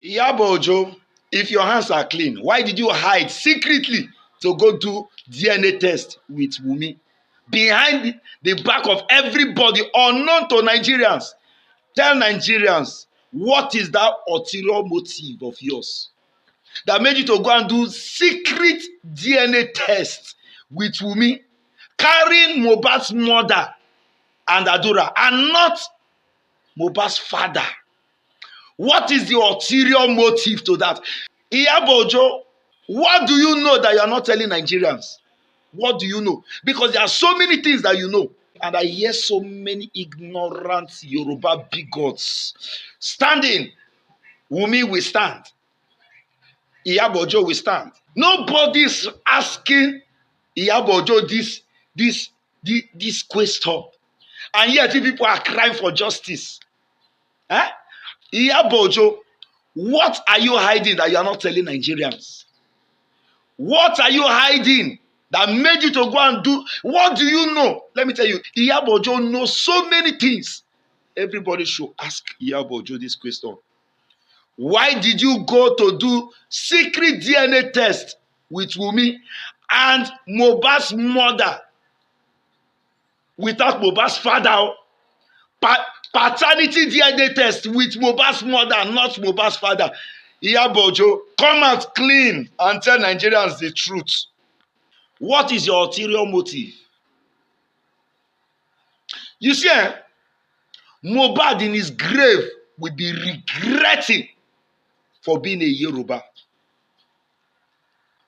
Iyabo Ojo, if your hands are clean, why did you hide secretly to go do DNA test with Wumi? Behind the back of everybody, unknown to Nigerians. Tell Nigerians, what is that ulterior motive of yours that made you to go and do secret DNA test with Wumi, carrying Mohbad's mother and Adura, and not Mohbad's father? What is the ulterior motive to that? Iyabo Ojo, what do you know that you are not telling Nigerians? What do you know? Because there are so many things that you know. And I hear so many ignorant Yoruba bigots standing. Wumi will stand. Iyabo Ojo will stand. Nobody's asking Iyabo Ojo this question. And yet people are crying for justice. Iyabo Ojo, what are you hiding that you are not telling Nigerians? What are you hiding that made you to go and do? What do you know? Let me tell you, Iyabo Ojo knows so many things. Everybody should ask Iyabo Ojo this question. Why did you go to do secret DNA test with Wumi and Mohbad's mother without Mohbad's father? Paternity DNA test with Mohbad's mother, not Mohbad's father. Iyabo Ojo, come out clean and tell Nigerians the truth. What is your ulterior motive? You see, Mohbad in his grave will be regretting for being a Yoruba.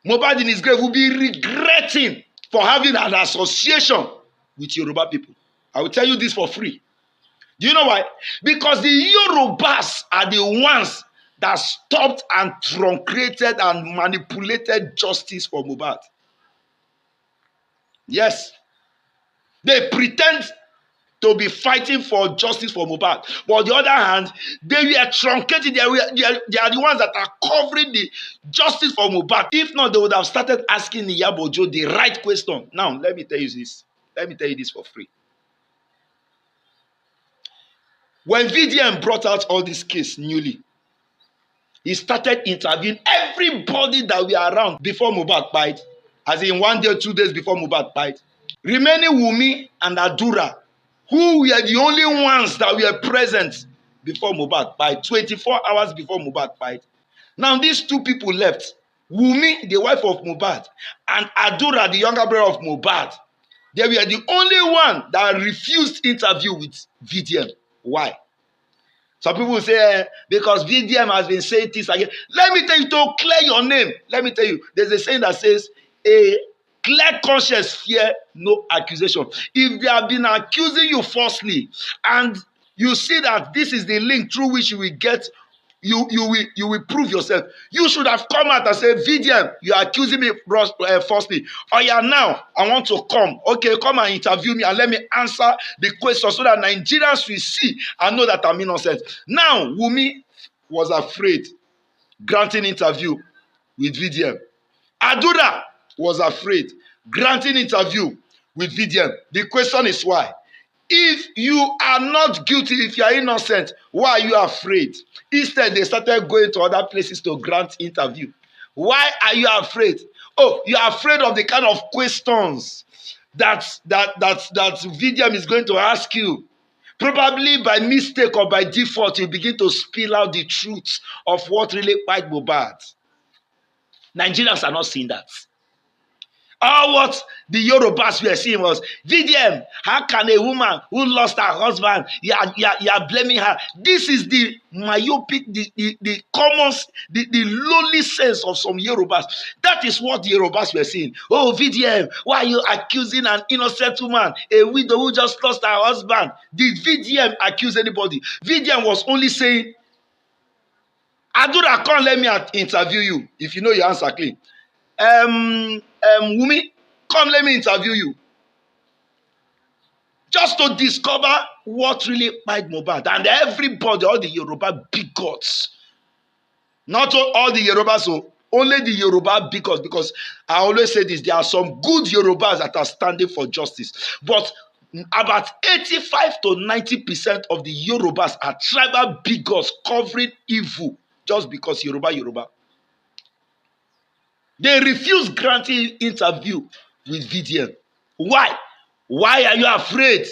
Mohbad in his grave will be regretting for having an association with Yoruba people. I will tell you this for free. Do you know why? Because the Yorubas are the ones that stopped and truncated and manipulated justice for Mohbad. Yes. They pretend to be fighting for justice for Mohbad. But on the other hand, they were truncated. They are the ones that are covering the justice for Mohbad. If not, they would have started asking Iyabo Ojo the right question. Now, let me tell you this. Let me tell you this for free. When VDM brought out all this case newly, he started interviewing everybody that were around before Mohbad died. As in 1 day or 2 days before Mohbad died. Remaining Wumi and Adura, who were the only ones that were present before Mohbad died, 24 hours before Mohbad died. Now these two people left. Wumi, the wife of Mohbad, and Adura, the younger brother of Mohbad. They were the only one that refused interview with VDM. Why? Some people will say, because VDM has been saying this again. Let me tell you, to clear your name, let me tell you, there's a saying that says, a clear conscience fear no accusation. If they have been accusing you falsely, and you see that this is the link through which you will get, you will prove yourself. You should have come out and said, VDM, you are accusing me falsely. Oh yeah, now I want to come. Okay, come and interview me and let me answer the question so that Nigerians will see and know that I'm innocent. Now, Wumi was afraid granting interview with VDM. Adura was afraid granting interview with VDM. The question is why? If you are not guilty, if you are innocent, why are you afraid? Instead, they started going to other places to grant interview. Why are you afraid? Oh, you are afraid of the kind of questions that VDM is going to ask you. Probably by mistake or by default, you begin to spill out the truth of what really fight Mohbad. Nigerians are not seeing that. All what the Yorubas were seeing was, VDM, how can a woman who lost her husband, you are blaming her? This is the myopic, the common, the lowly sense of some Yorubas. That is what the Yorubas were seeing. Oh, VDM, why are you accusing an innocent woman, a widow who just lost her husband? Did VDM accuse anybody? VDM was only saying, Adura, come let me interview you, if you know your answer clean. Wumi, come let me interview you. Just to discover what really fight Mohbad. And everybody, all the Yoruba bigots, not all the Yorubas, so only the Yoruba bigots, because I always say this, there are some good Yorubas that are standing for justice. But about 85 to 90% of the Yorubas are tribal bigots covering evil just because Yoruba. They refused granting interview with VDM. Why? Why are you afraid,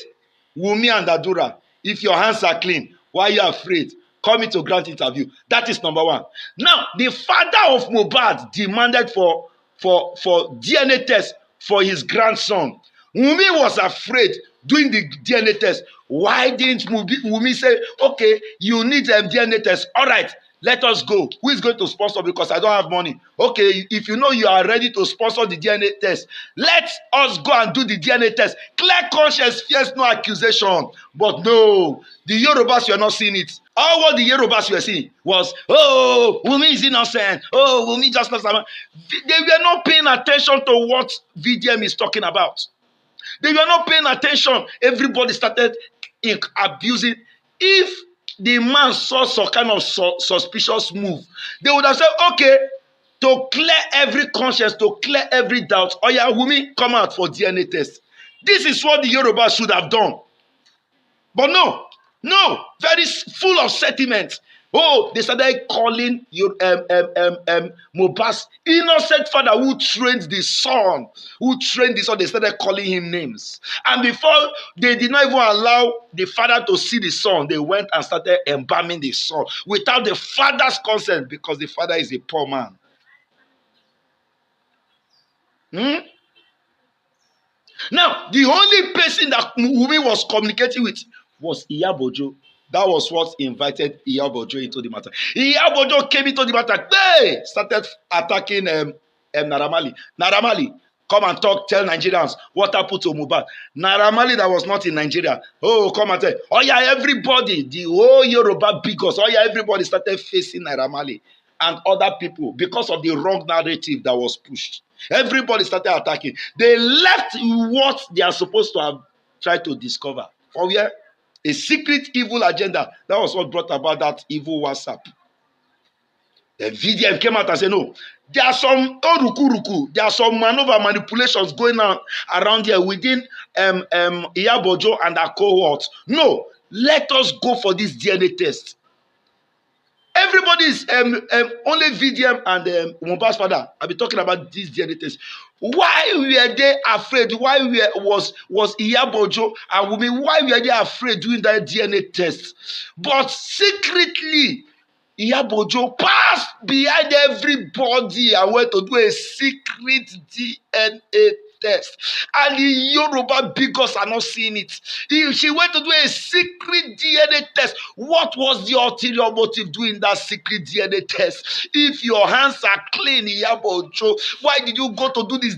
Wumi and Adura? If your hands are clean, why are you afraid? Coming to grant interview. That is number one. Now, the father of Mohbad demanded for DNA test for his grandson. Wumi was afraid doing the DNA test. Why didn't Wumi say, okay, you need a DNA test? All right, let us go. Who is going to sponsor? Because I don't have money. Okay, if you know you are ready to sponsor the DNA test, let us go and do the DNA test. Clear conscience, fears no accusation. But no, the Yorubas were not seeing it. All what the Yorubas were seeing was, oh, Wumi is innocent. Oh, Wumi just lost. They were not paying attention to what VDM is talking about. They were not paying attention. Everybody started abusing. If the man saw some kind of suspicious move, they would have said, okay, to clear every conscience, to clear every doubt, oh yeah, Wumi, come out for DNA test. This is what the Yoruba should have done. But no, very full of sentiments. Oh, they started calling Mohbad's innocent father who trained the son. They started calling him names. And before, they did not even allow the father to see the son. They went and started embalming the son without the father's consent, because the father is a poor man. Now, the only person that Wumi was communicating with was Iyabo Ojo. That was what invited Iyabo Ojo into the matter. Iyabo Ojo came into the matter. They started attacking Naira Marley. Naira Marley, come and talk, tell Nigerians what happened to Mohbad. Naira Marley that was not in Nigeria. Oh, come and tell. Oh yeah, everybody, the whole Yoruba bigots, oh yeah, everybody started facing Naira Marley and other people because of the wrong narrative that was pushed. Everybody started attacking. They left what they are supposed to have tried to discover. For where? A secret evil agenda. That was what brought about that evil WhatsApp. The VDM came out and said, no, there are some there are some manipulations going on around here within Iyabo Ojo and our cohort. No, let us go for this DNA test. Everybody is only VDM and Mohbad's father. I'll be talking about this DNA test. Why were they afraid? Why was Iyabo Ojo and Wumi? Why were they afraid doing that DNA test? But secretly, Iyabo Ojo passed behind everybody and went to do a secret DNA test. And the Yoruba bigots are not seeing it. She went to do a secret DNA test. What was the ulterior motive doing that secret DNA test? If your hands are clean, Iyabo Ojo, why did you go to do this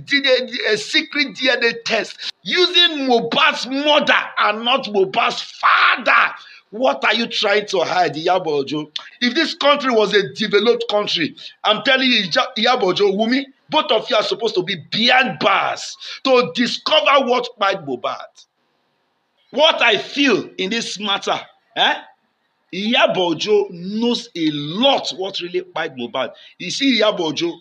secret DNA test? Using Mohbad's mother and not Mohbad's father. What are you trying to hide, Iyabo Ojo? If this country was a developed country, I'm telling you, Iyabo Ojo, Wumi, both of you are supposed to be behind bars to discover what killed Mohbad. What I feel in this matter, Iyabo Ojo knows a lot what really killed Mohbad. You see, Iyabo Ojo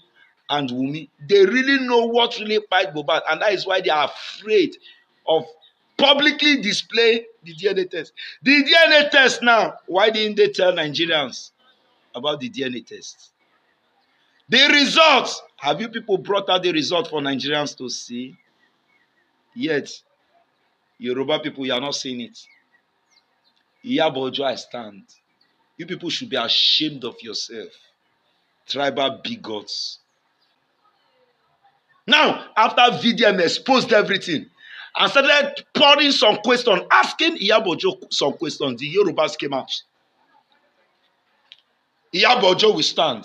and Wumi, they really know what really killed Mohbad, and that is why they are afraid of publicly display the DNA test. The DNA test now, why didn't they tell Nigerians about the DNA test? The results, have you people brought out the result for Nigerians to see? Yet, Yoruba people, you are not seeing it. Iyabo Ojo, I stand. You people should be ashamed of yourself. Tribal bigots. Now, after VDM exposed everything, and started pouring some questions, asking Iyabo Ojo some questions, the Yorubas came out. Iyabo Ojo will stand.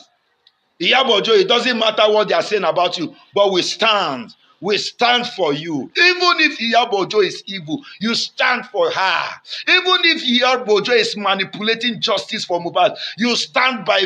Iyabo Ojo, it doesn't matter what they are saying about you, but we stand. We stand for you. Even if Iyabo Ojo is evil, you stand for her. Even if Iyabo Ojo is manipulating justice for Mohbad, you stand by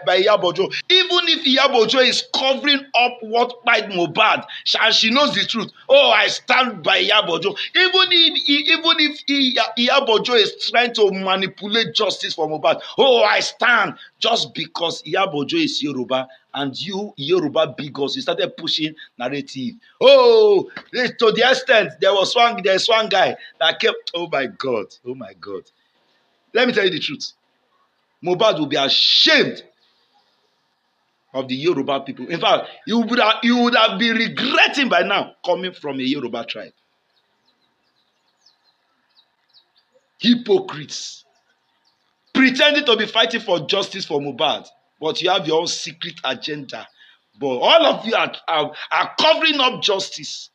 Iyabo Ojo. Even if Iyabo Ojo is covering up what killed Mohbad, and she knows the truth, oh, I stand by Iyabo Ojo. Even if Iyabo Ojo is trying to manipulate justice for Mohbad, oh, I stand. Just because Iyabo Ojo is Yoruba, and you, Yoruba bigots, you started pushing narrative. Oh, to the extent there's one guy that kept, oh my God. Let me tell you the truth. Mohbad will be ashamed of the Yoruba people. In fact, you would have been regretting by now coming from a Yoruba tribe. Hypocrites. Pretending to be fighting for justice for Mohbad, but you have your own secret agenda. But all of you are covering up justice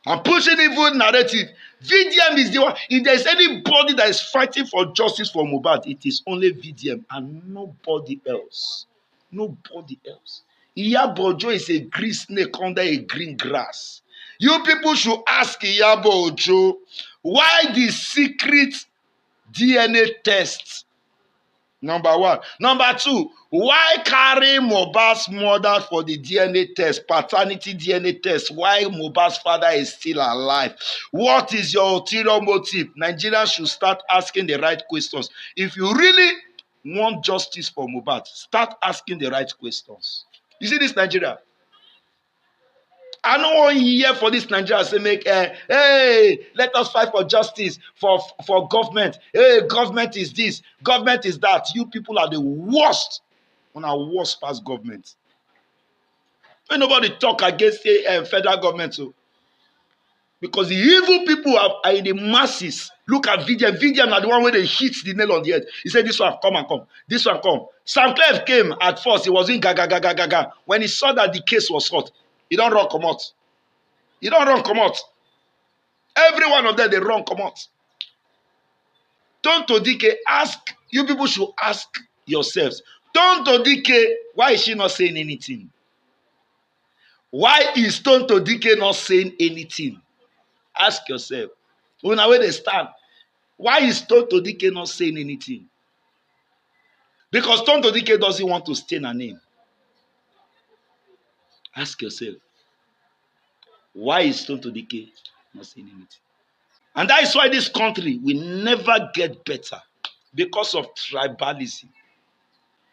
and pushing evil narrative. VDM is the one. If there's anybody that is fighting for justice for Mohbad, it is only VDM and nobody else. Nobody else. Iyabo Ojo is a green snake under a green grass. You people should ask Iyabo Ojo why the secret DNA tests. Number one. Number two, why carry Mohbad's mother for the DNA test, paternity DNA test, while Mohbad's father is still alive? What is your ulterior motive? Nigerians should start asking the right questions. If you really want justice for Mohbad, start asking the right questions. You see this Nigeria? I don't want to hear for this Nigeria say make hey, let us fight for justice for government. Hey, government is this, government is that. You people are the worst. One are worst past government. When nobody talk against the federal government, so because the evil people are in the masses. Look at VDM. VDM are the one where they hit the nail on the head. He said, "This one come and come. This one come." Sam Clef came at first. He was in gaga gaga gaga. When he saw that the case was hot, he don't run come out. He don't run come out. Every one of them, they run come out. Tonto Dike, ask, you people should ask yourselves. Tonto Dike, why is she not saying anything? Why is Tonto Dike not saying anything? Ask yourself. When where they stand, why is Tonto Dike not saying anything? Because Tonto Dike doesn't want to stain her name. Ask yourself. Why is Tonto Dike not saying anything? And that is why this country will never get better. Because of tribalism.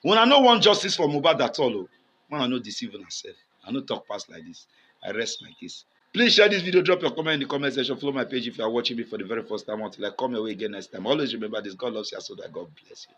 When I don't want justice for Mohbad at all, when I no deceive myself, I no talk past like this. I rest my case. Please share this video, drop your comment in the comment section, follow my page if you are watching me for the very first time. Until I come your way again next time. Always remember this, God loves you so that God bless you.